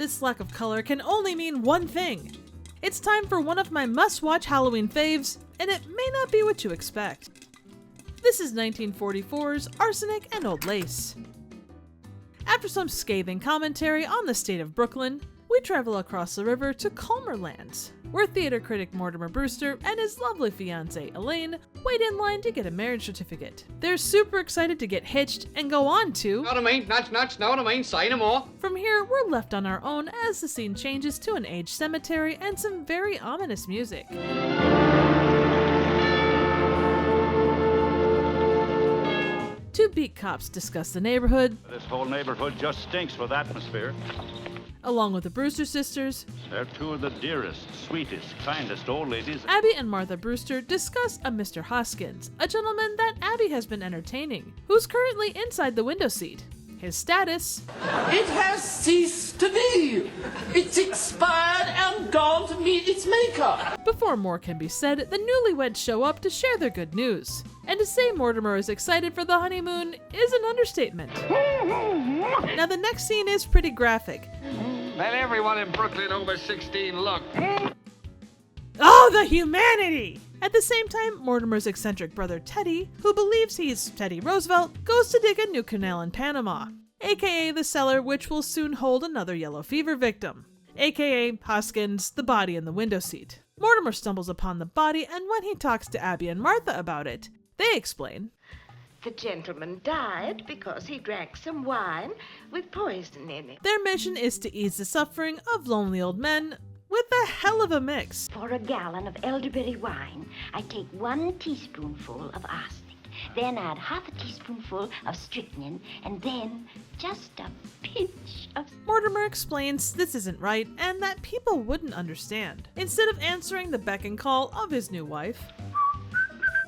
this lack of color can only mean one thing. It's time for one of my must-watch Halloween faves, and it may not be what you expect. This is 1944's Arsenic and Old Lace. After some scathing commentary on the state of Brooklyn, we travel across the river to calmer lands, where theater critic Mortimer Brewster and his lovely fiancée Elaine wait in line to get a marriage certificate. They're super excited to get hitched and go on to... Know what I mean? Nuts, know what I mean? Say no more. From here, we're left on our own as the scene changes to an aged cemetery and some very ominous music. Two beat cops discuss the neighborhood. This whole neighborhood just stinks with atmosphere. Along with the Brewster sisters. They're two of the dearest, sweetest, kindest old ladies. Abby and Martha Brewster discuss a Mr. Hoskins, a gentleman that Abby has been entertaining, who's currently inside the window seat. His status: it has ceased to be. It's expired and gone to meet its maker. Before more can be said, the newlyweds show up to share their good news. And to say Mortimer is excited for the honeymoon is an understatement. Now the next scene is pretty graphic. Let everyone in Brooklyn over 16 look. Oh, the humanity! At the same time, Mortimer's eccentric brother Teddy, who believes he's Teddy Roosevelt, goes to dig a new canal in Panama, aka the cellar which will soon hold another yellow fever victim, aka Hoskins, the body in the window seat. Mortimer stumbles upon the body, and when he talks to Abby and Martha about it, they explain. The gentleman died because he drank some wine with poison in it. Their mission is to ease the suffering of lonely old men with a hell of a mix. For a gallon of elderberry wine, I take 1 teaspoonful of arsenic, then add half a teaspoonful of strychnine, and then just a pinch of... Mortimer explains this isn't right and that people wouldn't understand. Instead of answering the beck and call of his new wife,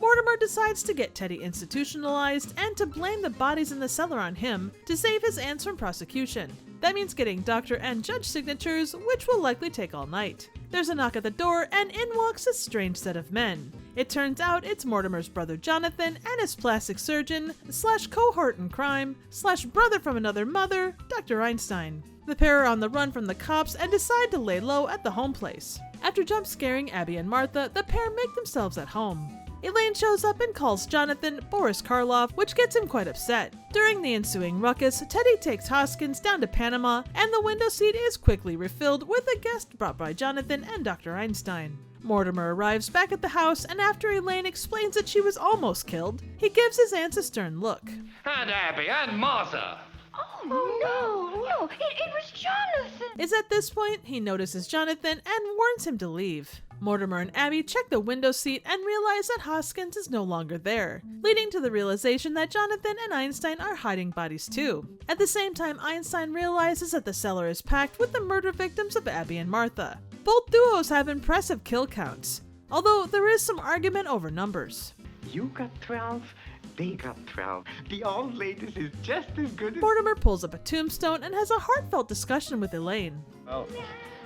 Mortimer decides to get Teddy institutionalized and to blame the bodies in the cellar on him to save his aunts from prosecution. That means getting doctor and judge signatures, which will likely take all night. There's a knock at the door, and in walks a strange set of men. It turns out it's Mortimer's brother Jonathan and his plastic surgeon / cohort in crime / brother from another mother, Dr. Einstein. The pair are on the run from the cops and decide to lay low at the home place. After jump scaring Abby and Martha, the pair make themselves at home. Elaine shows up and calls Jonathan Boris Karloff, which gets him quite upset. During the ensuing ruckus, Teddy takes Hoskins down to Panama, and the window seat is quickly refilled with a guest brought by Jonathan and Dr. Einstein. Mortimer arrives back at the house, and after Elaine explains that she was almost killed, he gives his aunts a stern look. And Abby and Martha. Oh, no, it was Jonathan. It's at this point he notices Jonathan and warns him to leave. Mortimer and Abby check the window seat and realize that Hoskins is no longer there, leading to the realization that Jonathan and Einstein are hiding bodies too. At the same time, Einstein realizes that the cellar is packed with the murder victims of Abby and Martha. Both duos have impressive kill counts, although there is some argument over numbers. You got 12, they got 12. The old ladies is just as good as... Mortimer pulls up a tombstone and has a heartfelt discussion with Elaine. Oh,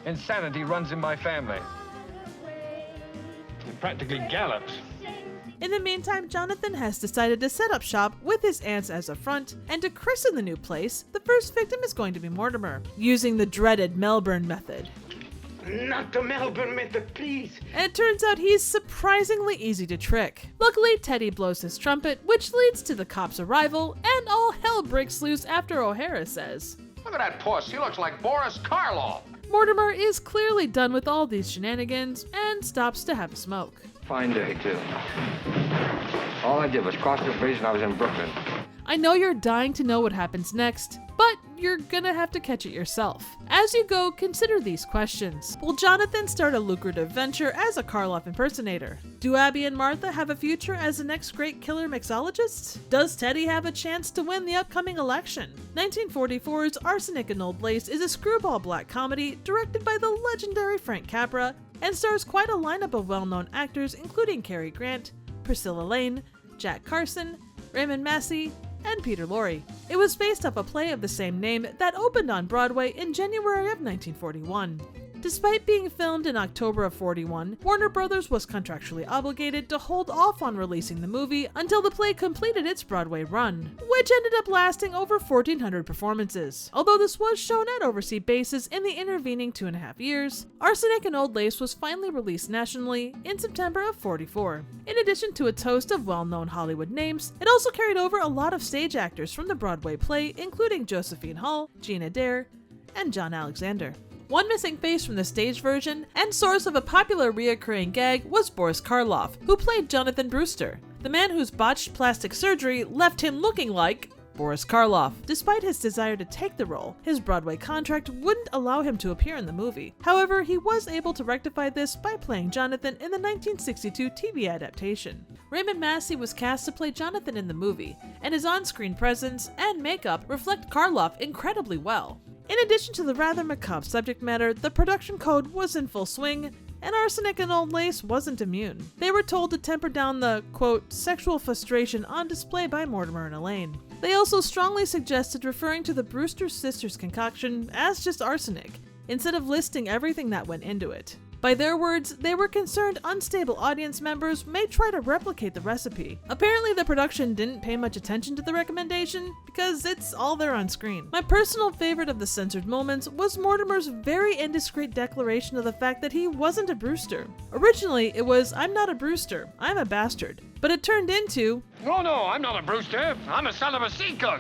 insanity runs in my family. It practically gallops. In the meantime, Jonathan has decided to set up shop with his aunts as a front, and to christen the new place, the first victim is going to be Mortimer, using the dreaded Melbourne method. Not the Melbourne method, please. And it turns out he's surprisingly easy to trick. Luckily, Teddy blows his trumpet, which leads to the cops' arrival, and all hell breaks loose after O'Hara says, Look at that puss. He looks like Boris Karloff. Mortimer is clearly done with all these shenanigans and stops to have a smoke. Fine day, too. All I did was cross the bridge and I was in Brooklyn. I know you're dying to know what happens next, but you're gonna have to catch it yourself. As you go, consider these questions. Will Jonathan start a lucrative venture as a Karloff impersonator? Do Abby and Martha have a future as the next great killer mixologists? Does Teddy have a chance to win the upcoming election? 1944's Arsenic and Old Lace is a screwball black comedy directed by the legendary Frank Capra and stars quite a lineup of well-known actors including Cary Grant, Priscilla Lane, Jack Carson, Raymond Massey, and Peter Lorre. It was based off a play of the same name that opened on Broadway in January of 1941. Despite being filmed in October of 41, Warner Brothers was contractually obligated to hold off on releasing the movie until the play completed its Broadway run, which ended up lasting over 1,400 performances. Although this was shown at overseas bases in the intervening 2.5 years, Arsenic and Old Lace was finally released nationally in September of 44. In addition to its host of well-known Hollywood names, it also carried over a lot of stage actors from the Broadway play, including Josephine Hull, Jean Adair, and John Alexander. One missing face from the stage version, and source of a popular reoccurring gag, was Boris Karloff, who played Jonathan Brewster, the man whose botched plastic surgery left him looking like Boris Karloff. Despite his desire to take the role, his Broadway contract wouldn't allow him to appear in the movie. However, he was able to rectify this by playing Jonathan in the 1962 TV adaptation. Raymond Massey was cast to play Jonathan in the movie, and his on-screen presence and makeup reflect Karloff incredibly well. In addition to the rather macabre subject matter, the production code was in full swing, and Arsenic and Old Lace wasn't immune. They were told to temper down the, quote, sexual frustration on display by Mortimer and Elaine. They also strongly suggested referring to the Brewster sisters' concoction as just arsenic, instead of listing everything that went into it. By their words, they were concerned unstable audience members may try to replicate the recipe. Apparently, the production didn't pay much attention to the recommendation because it's all there on screen. My personal favorite of the censored moments was Mortimer's very indiscreet declaration of the fact that he wasn't a Brewster. Originally, it was, "I'm not a Brewster, I'm a bastard." But it turned into, Oh, no, I'm not a Brewster. I'm a son of a sea cook.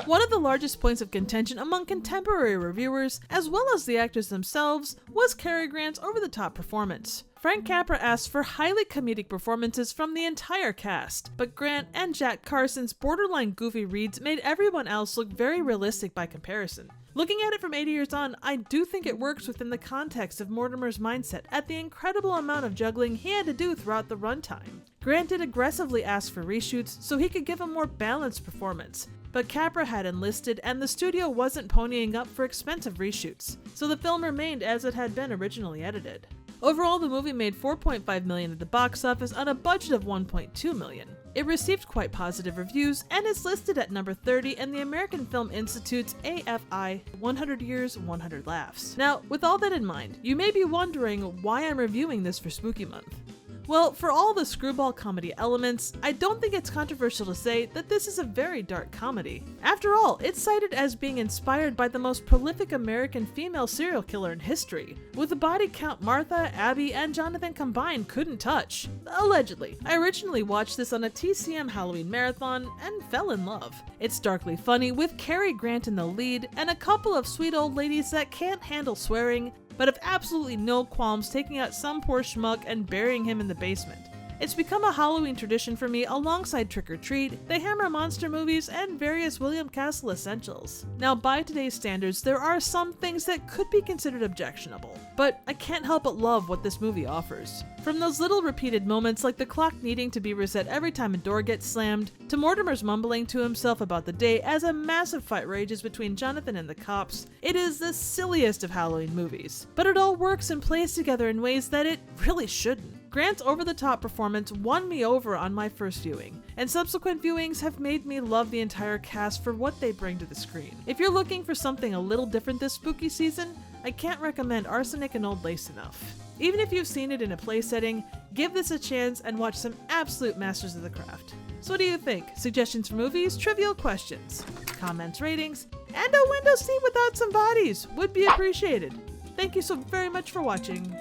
one of the largest points of contention among contemporary reviewers, as well as the actors themselves, was Cary Grant's over-the-top performance. Frank Capra asked for highly comedic performances from the entire cast, but Grant and Jack Carson's borderline goofy reads made everyone else look very realistic by comparison. Looking at it from 80 years on, I do think it works within the context of Mortimer's mindset at the incredible amount of juggling he had to do throughout the runtime. Grant did aggressively ask for reshoots so he could give a more balanced performance, but Capra had enlisted and the studio wasn't ponying up for expensive reshoots, so the film remained as it had been originally edited. Overall, the movie made $4.5 million at the box office on a budget of $1.2 million. It received quite positive reviews and is listed at number 30 in the American Film Institute's AFI 100 Years, 100 Laughs. Now, with all that in mind, you may be wondering why I'm reviewing this for Spooky Month. Well, for all the screwball comedy elements, I don't think it's controversial to say that this is a very dark comedy. After all, it's cited as being inspired by the most prolific American female serial killer in history, with a body count Martha, Abby, and Jonathan combined couldn't touch. Allegedly. I originally watched this on a TCM Halloween marathon and fell in love. It's darkly funny, with Cary Grant in the lead, and a couple of sweet old ladies that can't handle swearing, but have absolutely no qualms taking out some poor schmuck and burying him in the basement. It's become a Halloween tradition for me alongside Trick or Treat, the Hammer monster movies, and various William Castle essentials. Now, by today's standards, there are some things that could be considered objectionable, but I can't help but love what this movie offers. From those little repeated moments like the clock needing to be reset every time a door gets slammed, to Mortimer's mumbling to himself about the day as a massive fight rages between Jonathan and the cops, it is the silliest of Halloween movies. But it all works and plays together in ways that it really shouldn't. Grant's over-the-top performance won me over on my first viewing, and subsequent viewings have made me love the entire cast for what they bring to the screen. If you're looking for something a little different this spooky season, I can't recommend Arsenic and Old Lace enough. Even if you've seen it in a play setting, give this a chance and watch some absolute masters of the craft. So what do you think? Suggestions for movies, trivial questions, comments, ratings, and a window seat without some bodies would be appreciated. Thank you so very much for watching.